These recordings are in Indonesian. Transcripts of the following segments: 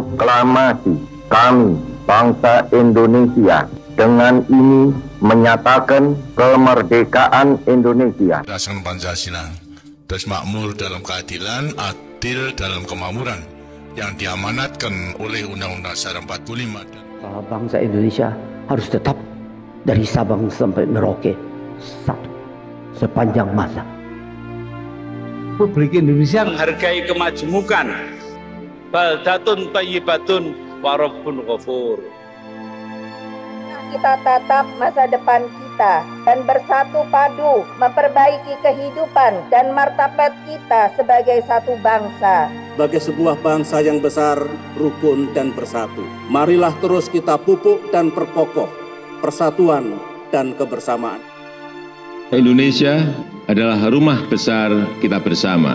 Proklamasi kami, bangsa Indonesia, dengan ini menyatakan kemerdekaan Indonesia. Berdasarkan Pancasila, terus makmur dalam keadilan, adil dalam kemakmuran, yang diamanatkan oleh Undang-Undang Dasar 45. Bangsa Indonesia harus tetap dari Sabang sampai Merauke satu sepanjang masa. Republik Indonesia menghargai kemajemukan, baldatun thayyibatun wa rabbun ghafur. Kita tatap masa depan kita dan bersatu padu memperbaiki kehidupan dan martabat kita sebagai satu bangsa. Sebagai sebuah bangsa yang besar, rukun dan bersatu, marilah terus kita pupuk dan perkokoh persatuan dan kebersamaan. Indonesia adalah rumah besar kita bersama.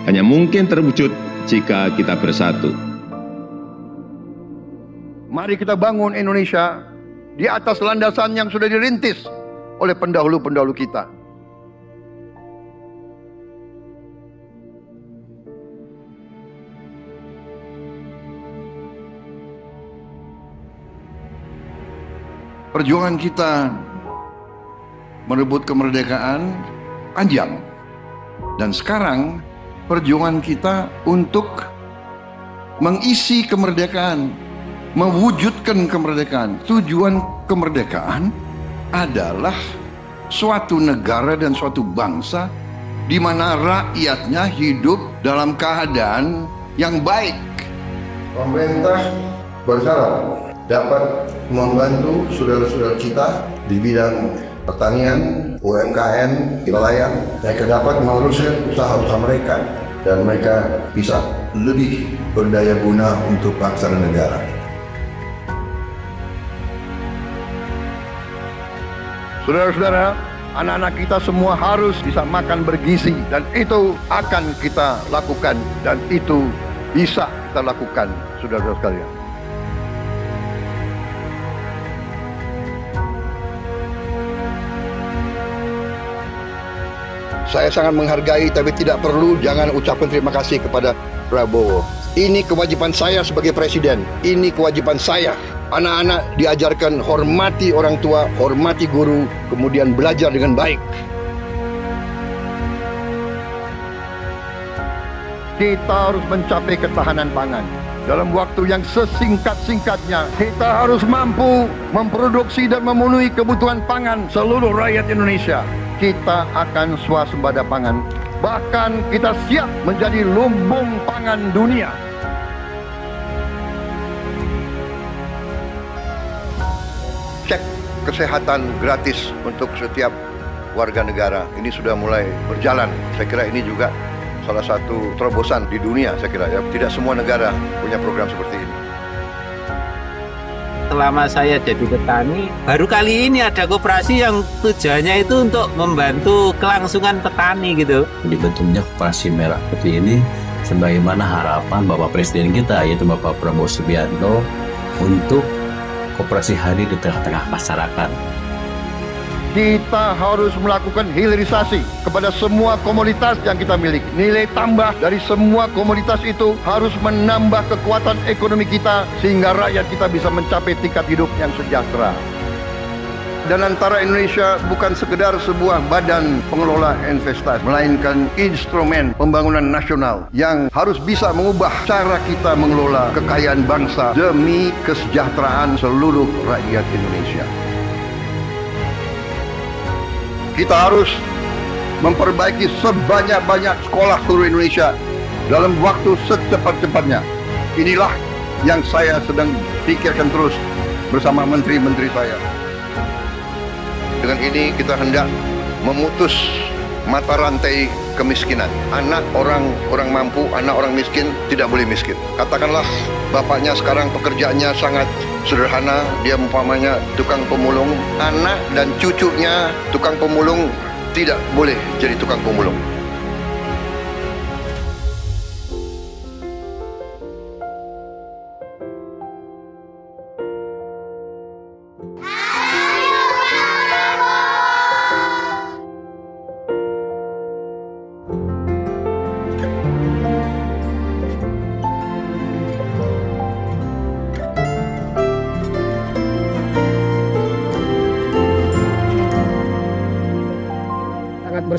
Hanya mungkin terwujud jika kita bersatu. Mari kita bangun Indonesia di atas landasan yang sudah dirintis oleh pendahulu-pendahulu kita. Perjuangan kita merebut kemerdekaan panjang, dan sekarang perjuangan kita untuk mengisi kemerdekaan, mewujudkan kemerdekaan. Tujuan kemerdekaan adalah suatu negara dan suatu bangsa di mana rakyatnya hidup dalam keadaan yang baik. Pemerintah bersyarat dapat membantu saudara-saudara kita di bidang pertanian, UMKM, nelayan. Mereka dapat meneruskan usaha-usaha mereka dan mereka bisa lebih berdaya guna untuk bangsa dan negara. Saudara-saudara, anak-anak kita semua harus bisa makan bergizi, dan itu akan kita lakukan, dan itu bisa kita lakukan, saudara-saudara sekalian. Saya sangat menghargai, tapi tidak perlu jangan ucapkan terima kasih kepada Prabowo. Ini kewajiban saya sebagai presiden. Ini kewajiban saya. Anak-anak diajarkan hormati orang tua, hormati guru, kemudian belajar dengan baik. Kita harus mencapai ketahanan pangan. Dalam waktu yang sesingkat-singkatnya, kita harus mampu memproduksi dan memenuhi kebutuhan pangan seluruh rakyat Indonesia. Kita akan swasembada pangan. Bahkan kita siap menjadi lumbung pangan dunia. Cek kesehatan gratis untuk setiap warga negara. Ini sudah mulai berjalan. Saya kira ini juga salah satu terobosan di dunia, saya kira ya. Tidak semua negara punya program seperti ini. Selama saya jadi petani, baru kali ini ada koperasi yang tujuannya itu untuk membantu kelangsungan petani gitu. Dibentuknya Koperasi Merah Putih ini sebagaimana harapan Bapak Presiden kita, yaitu Bapak Prabowo Subianto, untuk koperasi hadir di tengah-tengah masyarakat. Kita harus melakukan hilirisasi kepada semua komoditas yang kita miliki. Nilai tambah dari semua komoditas itu harus menambah kekuatan ekonomi kita sehingga rakyat kita bisa mencapai tingkat hidup yang sejahtera. Dan antara Indonesia bukan sekedar sebuah badan pengelola investasi, melainkan instrumen pembangunan nasional yang harus bisa mengubah cara kita mengelola kekayaan bangsa demi kesejahteraan seluruh rakyat Indonesia. Kita harus memperbaiki sebanyak-banyak sekolah seluruh Indonesia dalam waktu secepat-cepatnya. Inilah yang saya sedang pikirkan terus bersama menteri-menteri saya. Dengan ini kita hendak memutus mata rantai kemiskinan. Anak orang mampu, anak orang miskin tidak boleh miskin. Katakanlah bapaknya sekarang pekerjaannya sangat sederhana, dia umpamanya tukang pemulung, anak dan cucunya tukang pemulung tidak boleh jadi tukang pemulung.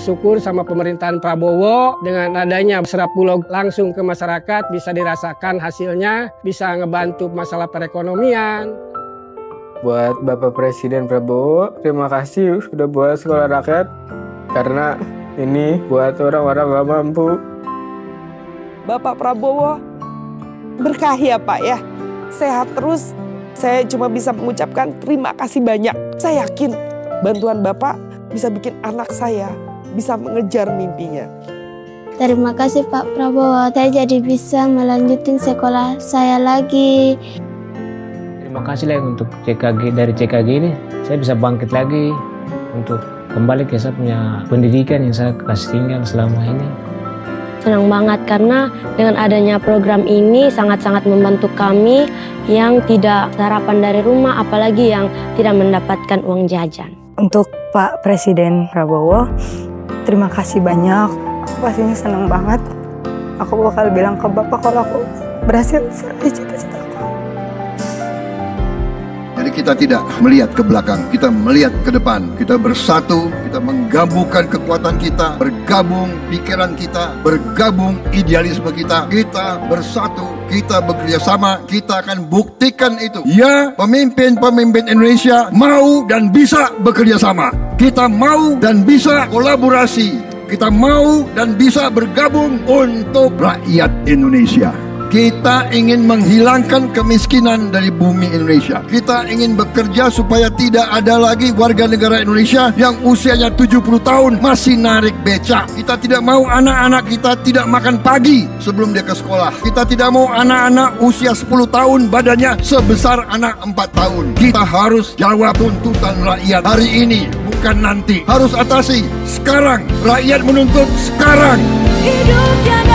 bersyukur sama pemerintahan Prabowo dengan adanya Serap Bulog langsung ke masyarakat, bisa dirasakan hasilnya, bisa ngebantu masalah perekonomian. Buat Bapak Presiden Prabowo, terima kasih sudah buat sekolah rakyat, karena ini buat orang-orang gak mampu. Bapak Prabowo, berkah ya Pak ya, sehat terus. Saya cuma bisa mengucapkan terima kasih banyak. Saya yakin bantuan Bapak bisa bikin anak saya bisa mengejar mimpinya. Terima kasih Pak Prabowo, saya jadi bisa melanjutkan sekolah saya lagi. Terima kasih lah untuk CKG, dari CKG ini saya bisa bangkit lagi untuk kembali ke saya punya pendidikan yang saya kasih tinggal selama ini. Senang banget karena dengan adanya program ini sangat-sangat membantu kami yang tidak sarapan dari rumah, apalagi yang tidak mendapatkan uang jajan. Untuk Pak Presiden Prabowo, terima kasih banyak. Aku pastinya senang banget. Aku bakal bilang ke Bapak kalau aku berhasil meraih cita-citaku. Jadi kita tidak melihat ke belakang, kita melihat ke depan. Kita bersatu, kita menggabungkan kekuatan kita, bergabung pikiran kita, bergabung idealisme kita. Kita bersatu, kita bekerja sama, kita akan buktikan itu. Ya, pemimpin-pemimpin Indonesia mau dan bisa bekerja sama. Kita mau dan bisa kolaborasi. Kita mau dan bisa bergabung untuk rakyat Indonesia. Kita ingin menghilangkan kemiskinan dari bumi Indonesia. Kita ingin bekerja supaya tidak ada lagi warga negara Indonesia yang usianya 70 tahun masih narik becak. Kita tidak mau anak-anak kita tidak makan pagi sebelum dia ke sekolah. Kita tidak mau anak-anak usia 10 tahun badannya sebesar anak 4 tahun. Kita harus jawab tuntutan rakyat hari ini, bukan nanti. Harus atasi sekarang. Rakyat menuntut sekarang. Hidup jangan